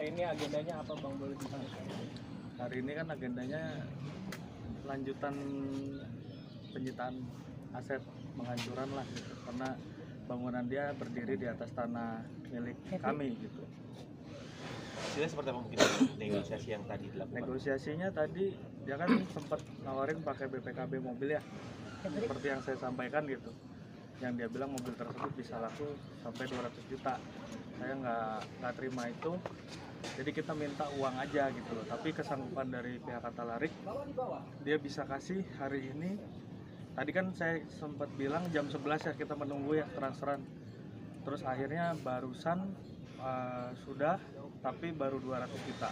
ini agendanya apa Bang, boleh dijelaskan? Hari ini kan agendanya lanjutan penyitaan aset, penghancuran lah gitu. Karena bangunan dia berdiri di atas tanah milik kami gitu. Hasilnya seperti apa mungkin negosiasi yang tadi dilakukan? Negosiasinya tadi dia kan sempat nawarin pakai BPKB mobil ya, seperti yang saya sampaikan gitu. Yang dia bilang mobil tersebut bisa laku sampai 200 juta. Saya nggak terima itu. Jadi kita minta uang aja gitu loh. Tapi kesanggupan dari pihak Katalarik, dia bisa kasih hari ini. Tadi kan saya sempat bilang jam 11 ya kita menunggu ya transferan. Terus akhirnya barusan sudah, tapi baru 200 juta.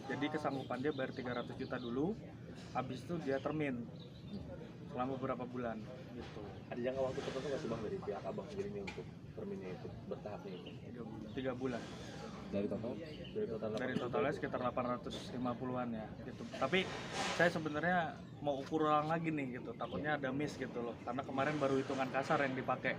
Jadi kesanggupan dia bayar 300 juta dulu, habis itu dia termin selama beberapa bulan gitu. Ada jangka waktu tertentu nggak sih Bang dari pihak Abang sendiri ini untuk terminnya itu bertahapnya itu? 3 bulan. Dari Totalnya sekitar 850-an ya gitu. Tapi saya sebenarnya mau ukur ulang lagi nih gitu, takutnya ada miss gitu loh, karena kemarin baru hitungan kasar yang dipakai,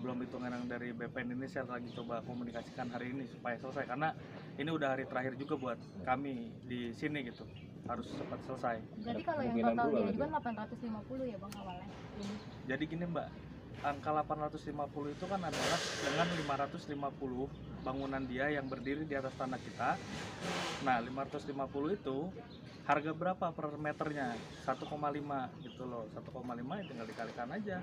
belum hitungan yang dari BPN. Ini saya lagi coba komunikasikan hari ini supaya selesai, karena ini udah hari terakhir juga buat kami di sini gitu, harus cepat selesai. Berarti kalau yang total diajukan 850 ya Bang awalnya? Jadi gini Mbak, angka 850 itu kan adalah dengan 550 bangunan dia yang berdiri di atas tanah kita. Nah 550 itu harga berapa per meternya? 1,5 gitu loh. 1,5 ya tinggal dikalikan aja.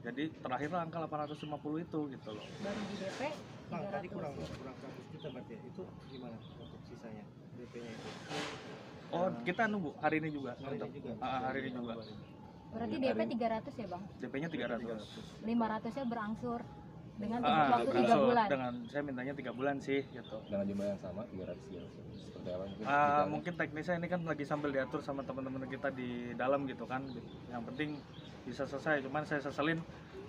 Jadi terakhirlah angka 850 itu gitu loh. Baru di DP Bang, tadi 300. kurang 100 juta berarti ya? Itu gimana untuk sisanya DP-nya itu? Oh kita nunggu hari ini juga. Hari ini juga? Hari ini juga. Berarti DP 300 ya Bang? DP-nya 300. 500-nya berangsur dengan waktu 3 berangsur. bulan. Dengan saya mintanya 3 bulan sih gitu. Dengan jumlah yang sama 300 ya. Seperti apa mungkin? Mungkin teknisnya ini kan lagi sambil diatur sama teman-teman kita di dalam gitu kan. Yang penting bisa selesai. Cuman saya seselin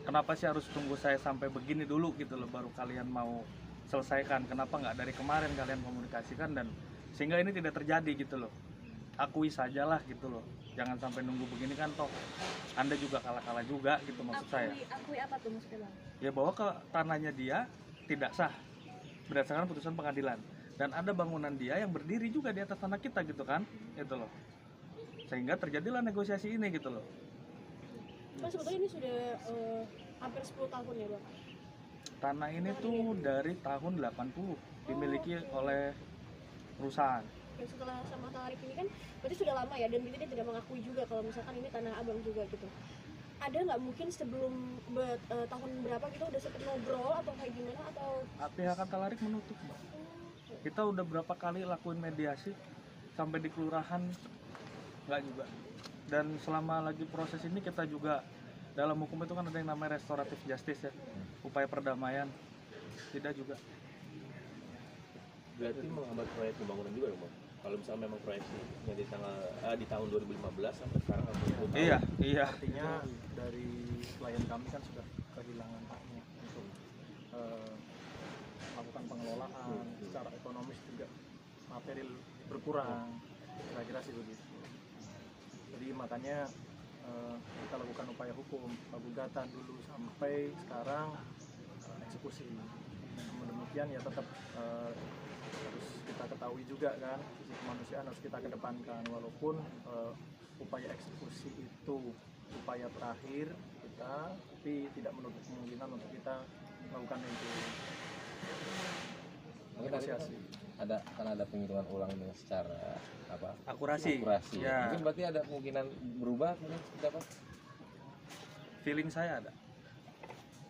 kenapa sih harus tunggu saya sampai begini dulu gitu loh baru kalian mau selesaikan. Kenapa nggak dari kemarin kalian komunikasikan, dan sehingga ini tidak terjadi gitu loh. Akui sajalah gitu loh. Jangan sampai nunggu begini kan, toh Anda juga kalah-kalah juga gitu maksud saya. Akui apa tuh maksudnya Bang? Ya bahwa ke tanahnya dia tidak sah berdasarkan putusan pengadilan, dan ada bangunan dia yang berdiri juga di atas tanah kita gitu kan, gitu loh. Sehingga terjadilah negosiasi ini gitu loh. Kan sebetulnya ini sudah hampir 10 tahun ya Bang? Tanah ini tuh dari tahun 80 dimiliki oleh perusahaan. Dan setelah sama Tarik ini kan berarti sudah lama ya, dan dia tidak mengakui juga kalau misalkan ini tanah Abang juga gitu. Ada nggak mungkin sebelum tahun berapa kita udah sempet ngobrol atau kayak gimana, atau Pihak Katalarik menutup Mbak. Kita udah berapa kali lakuin mediasi sampai di kelurahan nggak juga. Dan selama lagi proses ini kita juga dalam hukum itu kan ada yang namanya restoratif justice ya, upaya perdamaian, tidak juga. Berarti menghambat proyek pembangunan juga dong Bang? Kalau misalnya memang proyeksinya di tahun 2015 sampai sekarang hampir 10 tahun. Iya. Artinya dari klien kami kan sudah kehilangan haknya untuk melakukan pengelolaan, secara ekonomis juga material berkurang, kira-kira sih begitu. Jadi makanya kita lakukan upaya hukum, gugatan dulu sampai sekarang eksekusi. Namun demikian ya tetap harus kita ketahui juga kan, sisi kemanusiaan harus kita kedepankan, walaupun upaya eksekusi itu upaya terakhir kita, tapi tidak menutup kemungkinan untuk kita melakukan negosiasi. Ada penghitungan ulang dengan secara apa? Akurasi. Ya. Mungkin berarti ada kemungkinan berubah, mungkin seperti apa? Feeling saya ada.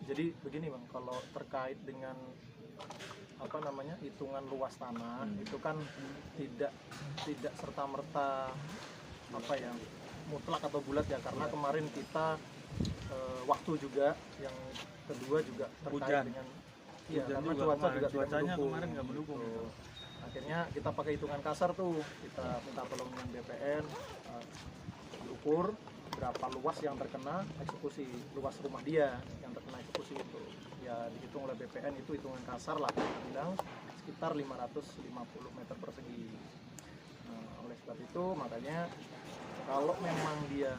Jadi begini Bang, kalau terkait dengan hitungan luas tanah itu kan tidak serta merta mutlak atau bulat ya, karena kemarin kita waktu juga, yang kedua juga terkait dengan karena cuacanya kemarin nggak mendukung. Akhirnya kita pakai hitungan kasar tuh, kita minta tolong dengan BPN diukur berapa luas yang terkena eksekusi, luas rumah dia yang terkena eksekusi itu ya dihitung oleh BPN, itu hitungan kasar lah, kita bilang sekitar 550 meter persegi. Oleh sebab itu makanya kalau memang dia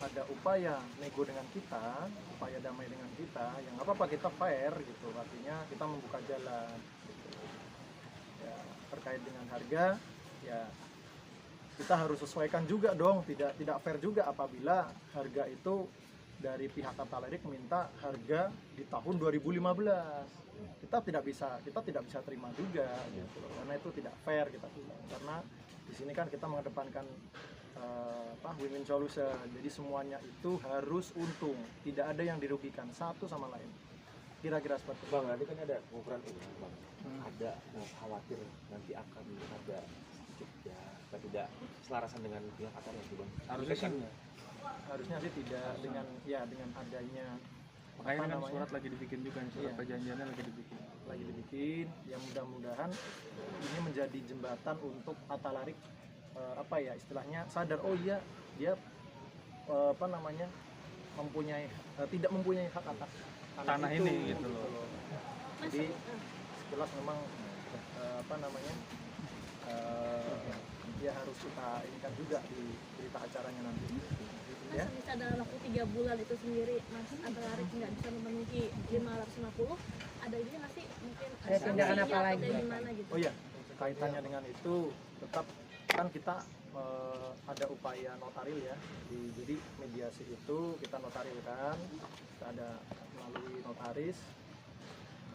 ada upaya nego dengan kita, upaya damai dengan kita, yang nggak apa-apa, kita fair gitu, artinya kita membuka jalan gitu. Ya Ya, terkait dengan harga ya kita harus sesuaikan juga dong, tidak fair juga apabila harga itu dari pihak Tata Lirik minta harga di tahun 2015. Kita tidak bisa terima juga gitu loh, karena itu tidak fair kita bilang. Karena di sini kan kita mengedepankan win-win solution, jadi semuanya itu harus untung, tidak ada yang dirugikan satu sama lain, kira-kira seperti itu. Bang, nanti kan ada pengukuran ulang, Bang. Ada khawatir nanti akan ada ya tidak selarasan dengan pihak akan yang Bang. Harusnya kan Harusnya sih tidak dengan adanya makanya apa kan namanya? surat lagi dibikin juga, surat Iya. perjanjiannya lagi dibikin. Ya mudah-mudahan ini menjadi jembatan untuk Tata Lirik istilahnya sadar, oh iya dia tidak mempunyai hak atas Tanah itu, ini gitu loh. Jadi sekilas memang dia harus kita inikan juga di berita acaranya nanti. Mas, Ya. bisa dalam waktu 3 bulan itu sendiri Mas Tata Lirik nggak bisa memenuhi 550, ada ini nggak sih mungkin Ada tindakan apa sanksinya lagi? atau gimana gitu? Oh iya, kaitannya dengan itu tetap kan kita ada upaya notaril ya. Jadi mediasi itu kita notarilkan, kita ada melalui notaris.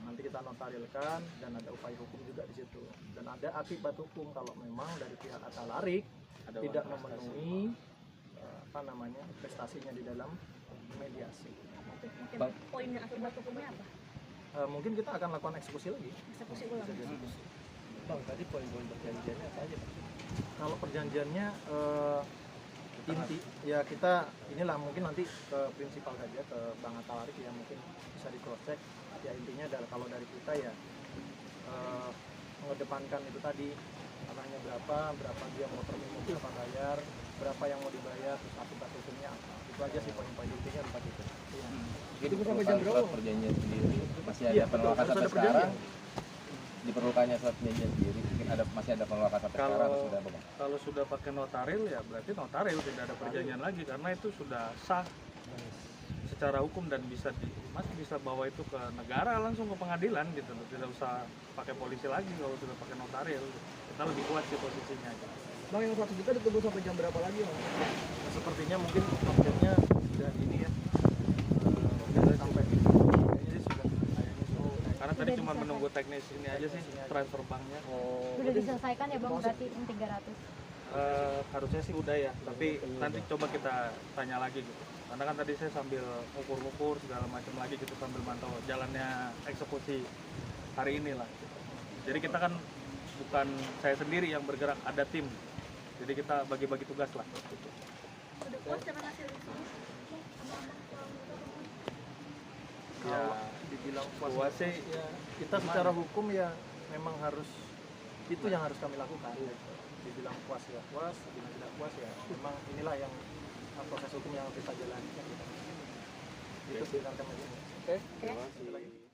Nanti kita notarilkan dan ada upaya hukum juga di situ. Dan ada akibat hukum kalau memang dari pihak Tata Lirik Ada tidak uang memenuhi prestasinya di dalam mediasi. Mungkin Bang. poinnya akibat hukumnya apa? Mungkin kita akan lakukan eksekusi lagi. Eksekusi ulang. Bang, tadi poin-poin perjanjiannya apa aja? Kalau perjanjiannya inti ya kita inilah mungkin nanti ke prinsipal saja, ke Bang Tata Lirik yang mungkin bisa di cross check. Ya intinya kalau dari kita ya mengedepankan itu tadi, tanahnya berapa dia mau terima, berapa bayar, berapa yang mau dibayar, terus akibat hukumnya apa. Itu aja sih poin-poin intinya tempat itu. Iya. Jadi sampai jam berapa? surat perjanjian sendiri masih ada Iya, penolakan harus sampai ada perjanjian. sekarang. Diperlukannya surat perjanjian sendiri mungkin masih ada penolakan sampai sekarang atau sudah apa, Bang? Kalau sudah pakai notaril ya berarti notaril, tidak ada perjanjian lagi karena itu sudah sah secara hukum dan Mas bisa bawa itu ke negara, langsung ke pengadilan gitu loh, tidak usah pakai polisi lagi kalau sudah pakai notaril. Kita lebih kuat sih posisinya gitu. Bang, yang 100 juta ditunggu sampai jam berapa lagi, Bang? Nah, sepertinya mungkin update-nya sudah ini ya. Sampai kayaknya sih sudah Karena tadi Sudah cuma diselesaikan. menunggu teknis ini aja sih, transfer banknya. Sudah diselesaikan ya bang, berarti yang 300. Harusnya sih udah ya, tapi nanti coba kita tanya lagi gitu. Karena kan tadi saya sambil ukur-ukur segala macam lagi gitu, sambil mantau jalannya eksekusi hari ini lah. Jadi kita kan bukan saya sendiri yang bergerak, ada tim. Jadi kita bagi-bagi tugas lah. Udah puas dengan hasil itu? Ya, dibilang puas sih ya kita secara hukum ya memang harus itu yang harus kami lakukan. Dibilang puas ya puas, dibilang tidak puas ya memang inilah yang proses hukum yang harus kita jalani. Itu sih kami. Oke. Terima kasih.